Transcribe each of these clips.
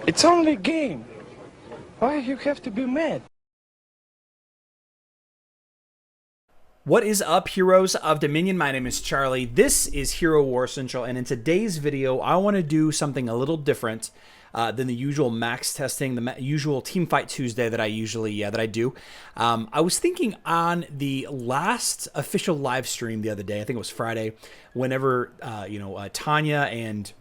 It's only a game. Why you have to be mad? What is up, heroes of Dominion? My name is Charlie. This is Hero Wars Central, and in today's video, I want to do something a little different than the usual max testing, the usual Team Fight Tuesday that I usually do. I was thinking on the last official live stream the other day, I think it was Friday, whenever Tanya and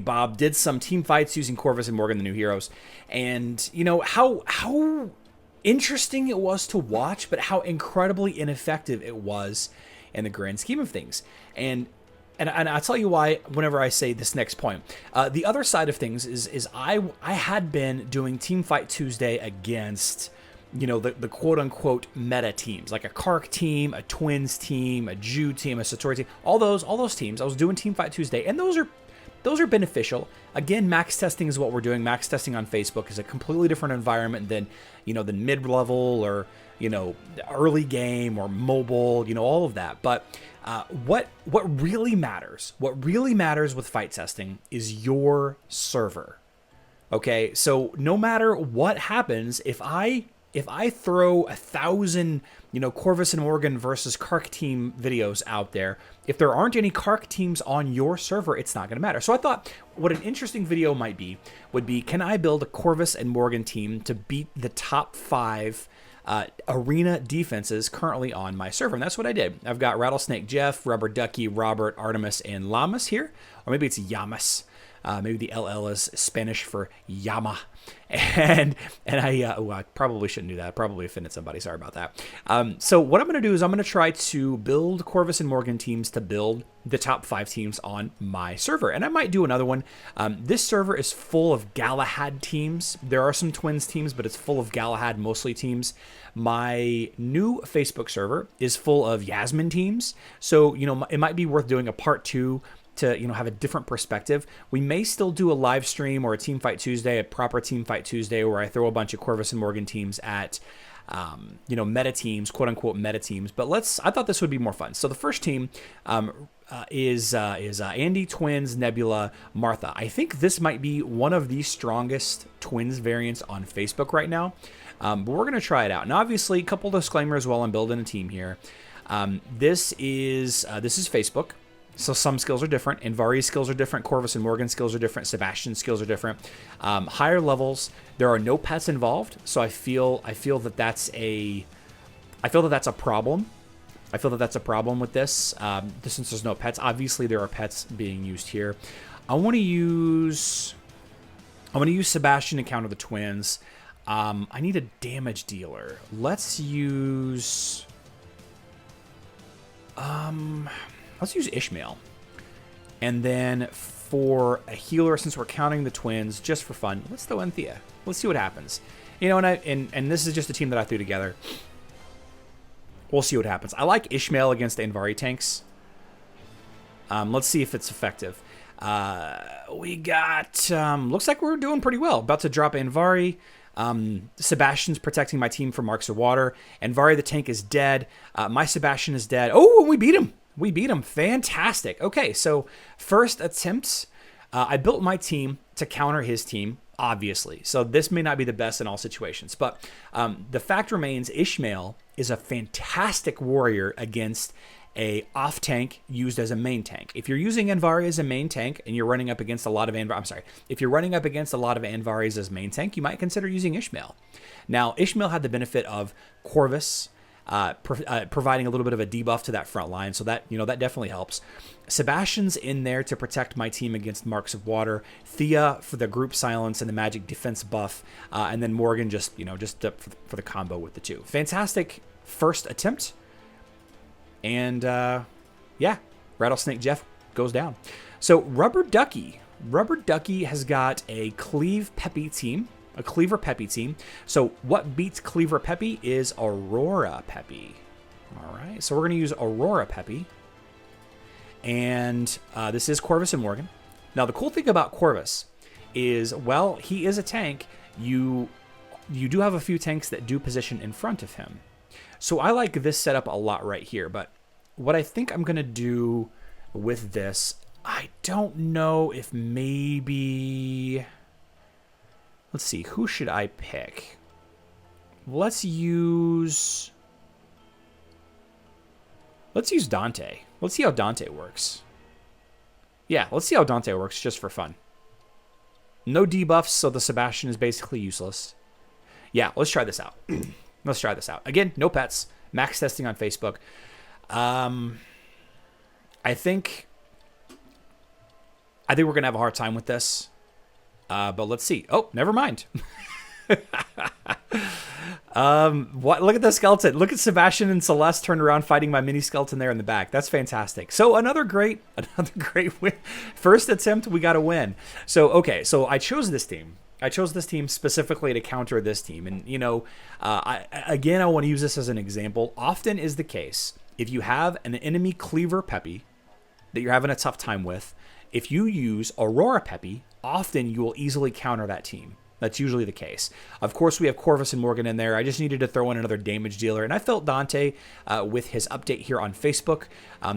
Bob did some team fights using Corvus and Morrigan, the new heroes, and how interesting it was to watch, but how incredibly ineffective it was in the grand scheme of things. And I'll tell you why whenever I say this next point. The other side of things is I had been doing Team Fight Tuesday against the quote-unquote meta teams, like a Kark team, a Twins team, a Jew team, a Satori team, all those teams. I was doing Team Fight Tuesday, and those are beneficial. Again, max testing is what we're doing. Max testing on Facebook is a completely different environment than mid-level or early game or mobile, all of that. But what really matters with fight testing is your server. Okay, so no matter what happens, if I throw 1,000, Corvus and Morrigan versus Kark team videos out there, if there aren't any Kark teams on your server, it's not going to matter. So I thought what an interesting video would be, can I build a Corvus and Morrigan team to beat the top 5 arena defenses currently on my server? And that's what I did. I've got Rattlesnake Jeff, Rubber Ducky, Robert, Artemis, and Llamas here. Or maybe it's Llamas. Maybe the LL is Spanish for llama. And I probably shouldn't do that. I probably offended somebody. Sorry about that. So what I'm going to do is I'm going to try to build Corvus and Morrigan teams to build the top 5 teams on my server. And I might do another one. This server is full of Galahad teams. There are some Twins teams, but it's full of Galahad mostly teams. My new Facebook server is full of Yasmin teams. So, it might be worth doing a part 2 to have a different perspective. We may still do a live stream or a Team Fight Tuesday, a proper Team Fight Tuesday, where I throw a bunch of Corvus and Morrigan teams at meta teams, quote unquote meta teams. But I thought this would be more fun. So the first team is Andy, Twins, Nebula, Martha. I think this might be one of the strongest Twins variants on Facebook right now. But we're gonna try it out. And obviously, a couple disclaimers while I'm building a team here. This is Facebook. So some skills are different. Anvari's skills are different. Corvus and Morrigan skills are different. Sebastian's skills are different. Higher levels, there are no pets involved. So I feel that that's a problem. I feel that that's a problem with this. Since there's no pets, obviously there are pets being used here. I want to use Sebastian to counter the Twins. I need a damage dealer. Let's use Ishmael. And then for a healer, since we're counting the Twins, just for fun, let's throw in Thea. Let's see what happens. And this is just a team that I threw together. We'll see what happens. I like Ishmael against the Anvari tanks. Let's see if it's effective. We got, looks like we're doing pretty well. About to drop Anvari. Sebastian's protecting my team from marks of water. Anvari the tank is dead. My Sebastian is dead. Oh, and we beat him. We beat him. Fantastic. Okay, so first attempt. I built my team to counter his team, obviously. So this may not be the best in all situations. But the fact remains, Ishmael is a fantastic warrior against a off tank used as a main tank. If you're using Anvari as a main tank and you're running up against a lot of if you're running up against a lot of Anvaris as main tank, you might consider using Ishmael. Now, Ishmael had the benefit of Corvus providing a little bit of a debuff to that front line, so that that definitely helps. Sebastian's in there to protect my team against marks of water. Thea for the group silence and the magic defense buff, and then Morrigan just for the combo with the two. Fantastic first attempt, and yeah, Rattlesnake Jeff goes down. So Rubber Ducky has got a Peppy team. A Cleaver Peppy team. So what beats Cleaver Peppy is Aurora Peppy. All right, so we're going to use Aurora Peppy. And this is Corvus and Morrigan. Now, the cool thing about Corvus is, well, he is a tank. You do have a few tanks that do position in front of him. So I like this setup a lot right here. But what I think I'm going to do with this, I don't know if maybe Let's see. Who should I pick? Let's use Dante. Let's see how Dante works. Yeah, let's see how Dante works just for fun. No debuffs, so the Sebastian is basically useless. Yeah, let's try this out. Let's try this out. Again, no pets. Max testing on Facebook. I think we're going to have a hard time with this. But let's see. Oh, never mind. What? Look at the skeleton. Look at Sebastian and Celeste turned around fighting my mini skeleton there in the back. That's fantastic. So another great win. First attempt, we got a win. So okay, so I chose this team. I chose this team specifically to counter this team, and you know, I want to use this as an example. Often is the case if you have an enemy Cleaver Peppy that you're having a tough time with. If you use Aurora Peppy, often you will easily counter that team. That's usually the case. Of course, we have Corvus and Morrigan in there. I just needed to throw in another damage dealer. And I felt Dante, with his update here on Facebook,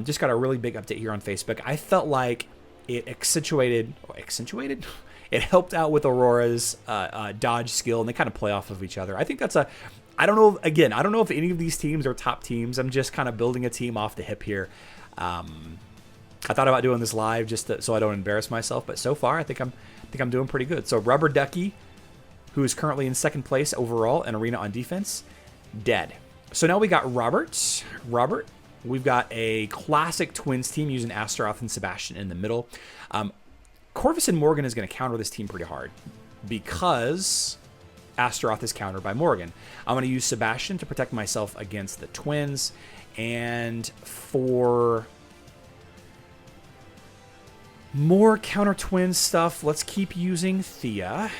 just got a really big update here on Facebook. I felt like it accentuated? It helped out with Aurora's dodge skill, and they kind of play off of each other. I think that's I don't know, again, I don't know if any of these teams are top teams. I'm just kind of building a team off the hip here. I thought about doing this live just so I don't embarrass myself, but so far I think I'm doing pretty good. So Rubber Ducky, who is currently in second place overall in Arena on defense, dead. So now we got Robert. We've got a classic twins team using Astaroth and Sebastian in the middle. Corvus and Morrigan is going to counter this team pretty hard because Astaroth is countered by Morrigan. I'm going to use Sebastian to protect myself against the twins, and for more counter twin stuff, let's keep using Thea.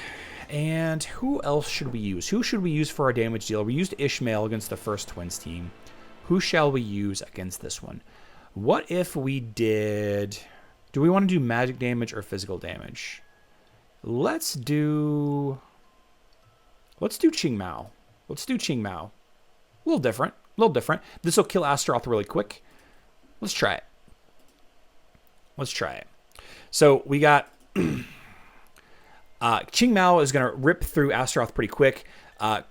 And who else should we use? Who should we use for our damage dealer? We used Ishmael against the first twins team. Who shall we use against this one? What if we did... Do we want to do magic damage or physical damage? Let's do Qing Mao. Let's do Qing Mao. A little different. This will kill Astaroth really quick. Let's try it. So we got Qing Mao is going to rip through Astaroth pretty quick.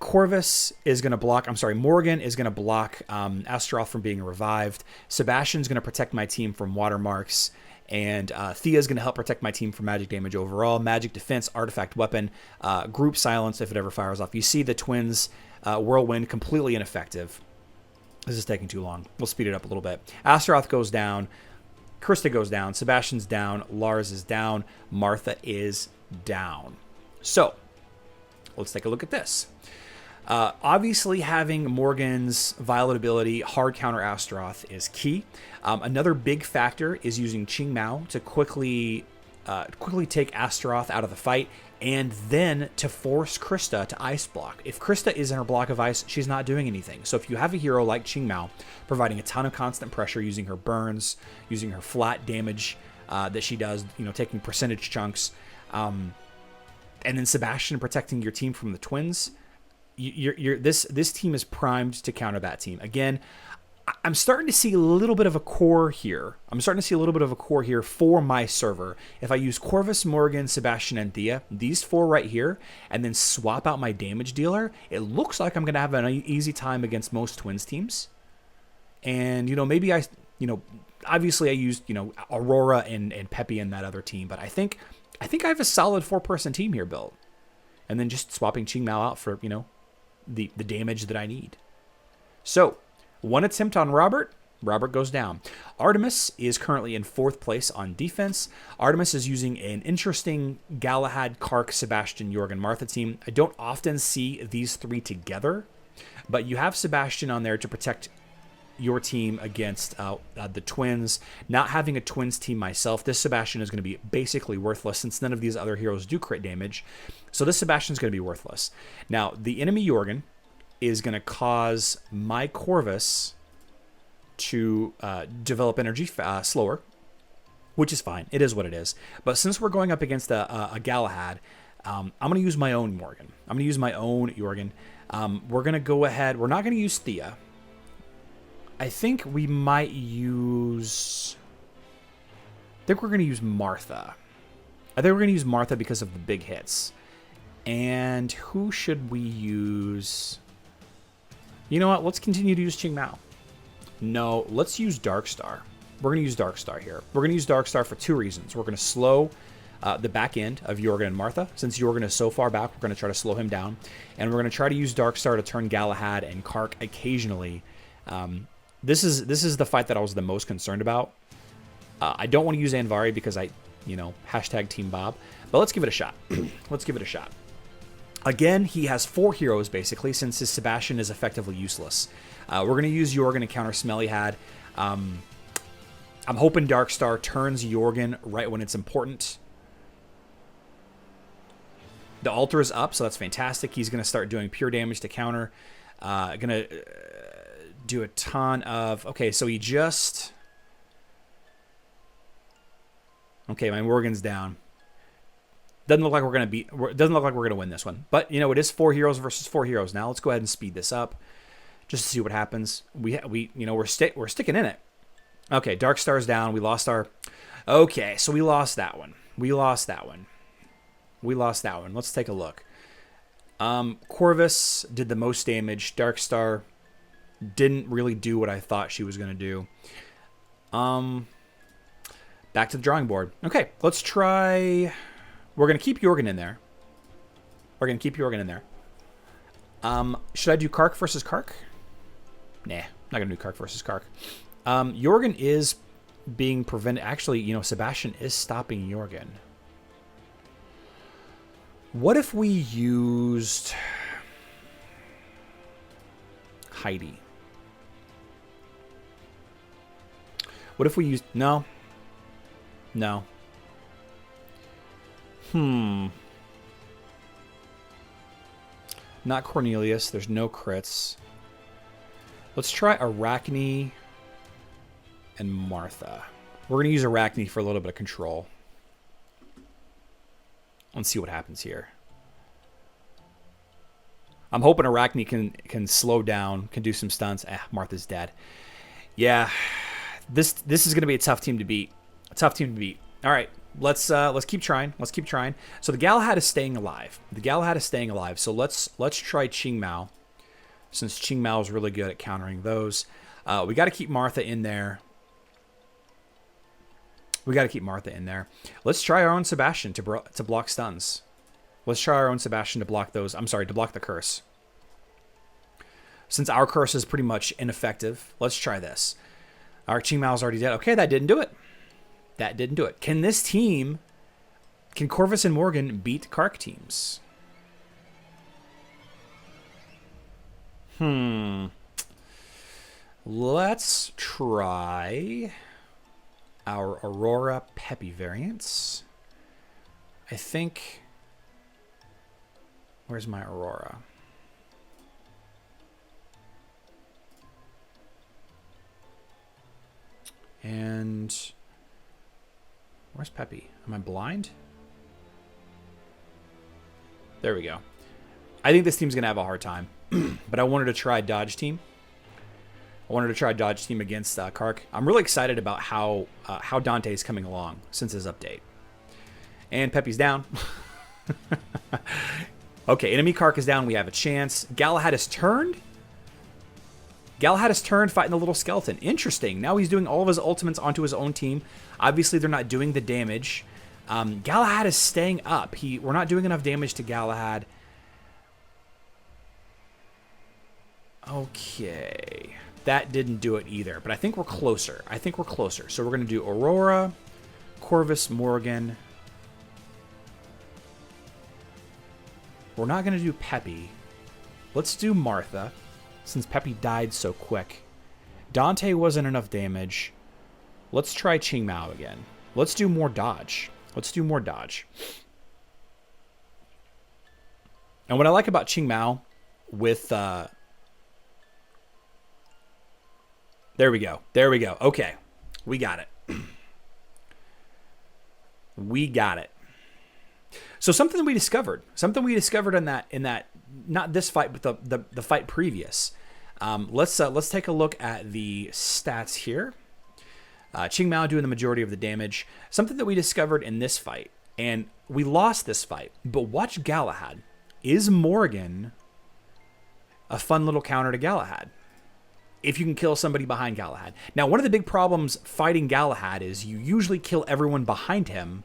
Corvus is going to block. Morrigan is going to block Astaroth from being revived. Sebastian's going to protect my team from watermarks. And Thea is going to help protect my team from magic damage overall. Magic defense, artifact weapon, group silence if it ever fires off. You see the twins whirlwind completely ineffective. This is taking too long. We'll speed it up a little bit. Astaroth goes down. Krista goes down. Sebastian's down. Lars is down. Martha is down. So let's take a look at this. Obviously, having Morgan's Violet ability, hard counter Astaroth, is key. Another big factor is using Qing Mao to quickly take Astaroth out of the fight, and then to force Krista to ice block. If Krista is in her block of ice, she's not doing anything. So if you have a hero like Qing Mao, providing a ton of constant pressure, using her burns, using her flat damage that she does, taking percentage chunks, and then Sebastian protecting your team from the twins, this team is primed to counter that team. Again, I'm starting to see a little bit of a core here. For my server. If I use Corvus, Morrigan, Sebastian, and Thea, these four right here, and then swap out my damage dealer, it looks like I'm going to have an easy time against most twins teams. And, maybe obviously I used, Aurora and Peppy in that other team, but I think I have a solid 4-person team here built. And then just swapping Qing Mao out for, the damage that I need. So, one attempt on Robert goes down. Artemis is currently in 4th place on defense. Artemis is using an interesting Galahad, Kark, Sebastian, Jorgen, Martha team. I don't often see these three together, but you have Sebastian on there to protect your team against the twins. Not having a twins team myself, this Sebastian is going to be basically worthless since none of these other heroes do crit damage. So this Sebastian is going to be worthless. Now, the enemy Jorgen is going to cause my Corvus to develop energy slower, which is fine. It is what it is. But since we're going up against a Galahad, I'm going to use my own Morrigan. I'm going to use my own Jorgen. We're going to go ahead. We're not going to use Thea. I think we might use... I think we're going to use Martha. Because of the big hits. And who should we use? You know what? Let's continue to use Qingmao. No, let's use Darkstar. We're going to use Darkstar here. We're going to use Darkstar for 2 reasons. We're going to slow the back end of Jorgen and Martha. Since Jorgen is so far back, we're going to try to slow him down. And we're going to try to use Darkstar to turn Galahad and Kark occasionally. This is the fight that I was the most concerned about. I don't want to use Anvari because hashtag Team Bob. But let's give it a shot. Let's give it a shot. Again, he has 4 heroes, basically, since his Sebastian is effectively useless. We're going to use Jorgen to counter Smellyhad. I'm hoping Darkstar turns Jorgen right when it's important. The altar is up, so that's fantastic. He's going to start doing pure damage to counter. Going to do a ton of... Okay, so he just... Okay, my Morrigan's down. Doesn't look like we're going to doesn't look like we're going to win this one. But, it is 4 heroes versus 4 heroes now. Let's go ahead and speed this up just to see what happens. We're sticking in it. Okay, Darkstar's down. We lost our... Okay, so we lost that one. We lost that one. Let's take a look. Corvus did the most damage. Darkstar didn't really do what I thought she was going to do. Back to the drawing board. Okay, let's try... We're going to keep Jorgen in there. Should I do Kark versus Kark? Nah, not going to do Kark versus Kark. Jorgen is being prevented. Actually, Sebastian is stopping Jorgen. What if we used Heidi? What if we used... No. Not Cornelius. There's no crits. Let's try Arachne and Martha. We're going to use Arachne for a little bit of control. Let's see what happens here. I'm hoping Arachne can slow down, can do some stunts. Martha's dead. Yeah, this is going to be a tough team to beat. All right, let's keep trying. So the Galahad is staying alive. So let's try Qingmao, since Qingmao is really good at countering those. We got to keep Martha in there. Let's try our own Sebastian to block stuns. Let's try our own Sebastian to block those. I'm sorry, to block the curse. Since our curse is pretty much ineffective, let's try this. Our Qingmao's already dead. Okay, that didn't do it. Can this team, can Corvus and Morrigan beat Kark teams? Let's try our Aurora Peppy variants. I think... Where's my Aurora? And... Where's Peppy? Am I blind? There we go. I think this team's going to have a hard time. But I wanted to try Dodge Team. Against Kark. I'm really excited about how Dante's coming along since his update. And Peppy's down. Okay, enemy Kark is down. We have a chance. Galahad has turned. Fighting the little skeleton. Interesting. Now he's doing all of his ultimates onto his own team. Obviously, they're not doing the damage. Galahad is staying up. We're not doing enough damage to Galahad. Okay. That didn't do it either, but I think we're closer. So we're going to do Aurora, Corvus, Morrigan. We're not going to do Peppy. Let's do Martha, since Peppy died so quick. Dante wasn't enough damage. Let's try Qingmao again. Let's do more dodge. And what I like about Qingmao with... There we go. Okay. We got it. So something we discovered in that not this fight, but the fight previous. Let's take a look at the stats here. Qingmao doing the majority of the damage. Something that we discovered in this fight, and we lost this fight, but watch Galahad. is Morrigan a fun little counter to Galahad? If you can kill somebody behind Galahad. Now, one of the big problems fighting Galahad is you usually kill everyone behind him.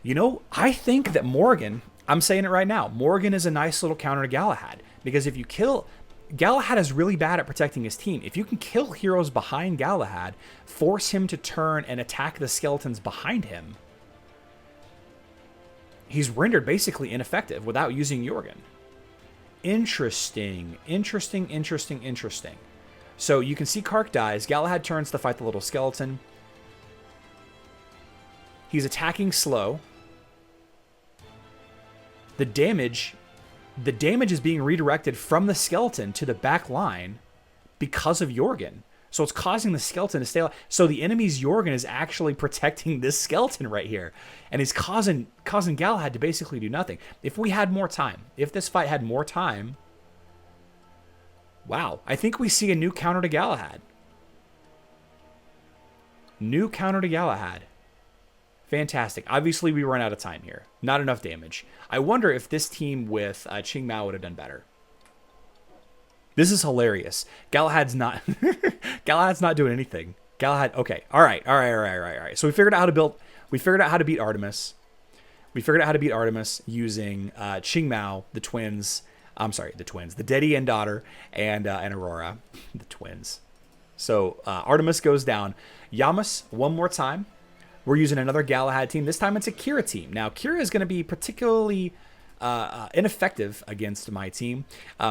You know, I think that Morrigan, I'm saying it right now, Morrigan is a nice little counter to Galahad. Because if you kill... Galahad is really bad at protecting his team. If you can kill heroes behind Galahad, force him to turn and attack the skeletons behind him, he's rendered basically ineffective without using Jorgen. Interesting. So you can see Kark dies. Galahad turns to fight the little skeleton. He's attacking slow. The damage is being redirected from the skeleton to the back line because of Jorgen. So it's causing the skeleton to stay alive. So the enemy's Jorgen is actually protecting this skeleton right here. And he's causing Galahad to basically do nothing. If we had more time, if this fight had more time, wow, I think we see a new counter to Galahad. New counter to Galahad. Fantastic. Obviously, we run out of time here. Not enough damage. I wonder if this team with Qing Mao would have done better. This is hilarious. Galahad's not Galahad's not doing anything. Galahad, okay. All right. So we figured out how to build, we figured out how to beat Artemis. We figured out how to beat Artemis using Qing Mao, the twins. I'm sorry, the twins. The daddy and daughter and Aurora, the twins. So Artemis goes down. Yamas, one more time. We're using another Galahad team. This time it's a Kira team. Now, Kira is going to be particularly ineffective against my team.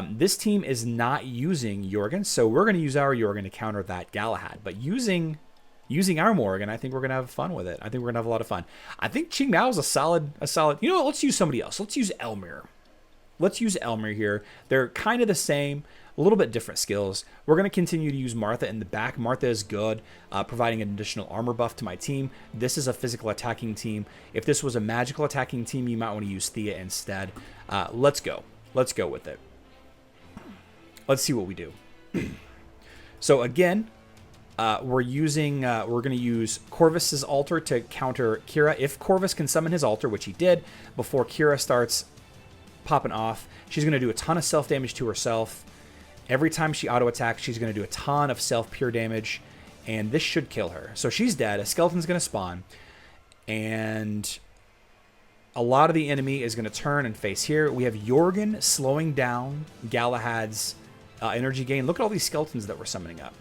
This team is not using Jorgen, so we're going to use our Jorgen to counter that Galahad. But using our Morrigan, I think we're going to have fun with it. I think we're going to have a lot of fun. I think Qing Mao is a solid. You know what? Let's use somebody else. Let's use Elmir. Let's use Elmir here. They're kind of the same, a little bit different skills. We're going to continue to use Martha in the back. Martha is good, providing an additional armor buff to my team. This is a physical attacking team. If this was a magical attacking team, you might want to use Thea instead. Let's go. Let's go with it. Let's see what we do. So again, we're going to use Corvus's altar to counter Kira. If Corvus can summon his altar, which he did before Kira starts popping off, she's going to do a ton of self damage to herself. Every time she auto attacks, she's going to do a ton of self pure damage, and this should kill her. So she's dead. A skeleton's going to spawn, and a lot of the enemy is going to turn and face here. We have Jorgen slowing down Galahad's energy gain. Look at all these skeletons that we're summoning up.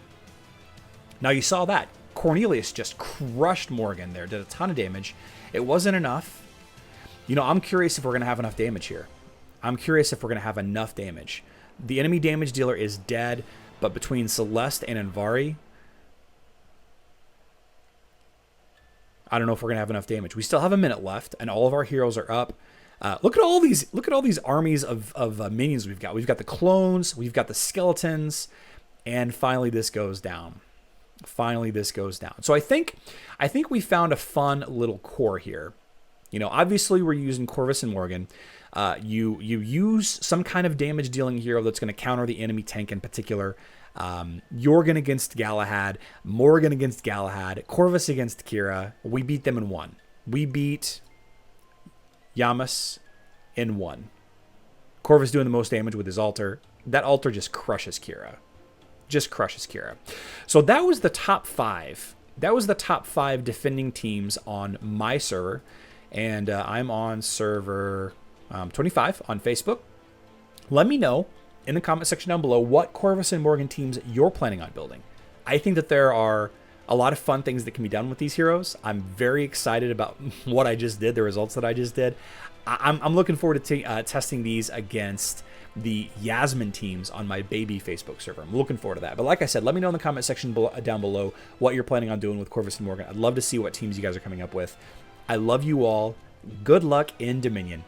Now you saw that Cornelius just crushed Morrigan there, did a ton of damage. It wasn't enough. You know, I'm curious if we're going to have enough damage here. I'm curious if we're going to have enough damage. The enemy damage dealer is dead, but between Celeste and Anvari, I don't know if we're going to have enough damage. We still have a minute left, and all of our heroes are up. Look at all these armies of minions we've got. We've got the clones, we've got the skeletons, and finally this goes down. Finally this goes down. So I think we found a fun little core here. You know, obviously we're using Corvus and Morrigan. You use some kind of damage dealing hero that's going to counter the enemy tank in particular. Jorgen against Galahad, Morrigan against Galahad, Corvus against Kira. We beat them in one. We beat Yamas in one. Corvus doing the most damage with his altar. That altar just crushes Kira. Just crushes Kira. So that was the top 5. That was the top 5 defending teams on my server. And I'm on server 25 on Facebook. Let me know in the comment section down below what Corvus and Morrigan teams you're planning on building. I think that there are a lot of fun things that can be done with these heroes. I'm very excited about what I just did, the results that I just did. I'm looking forward to testing these against the Yasmin teams on my baby Facebook server. I'm looking forward to that. But like I said, let me know in the comment section down below what you're planning on doing with Corvus and Morrigan. I'd love to see what teams you guys are coming up with. I love you all. Good luck in Dominion.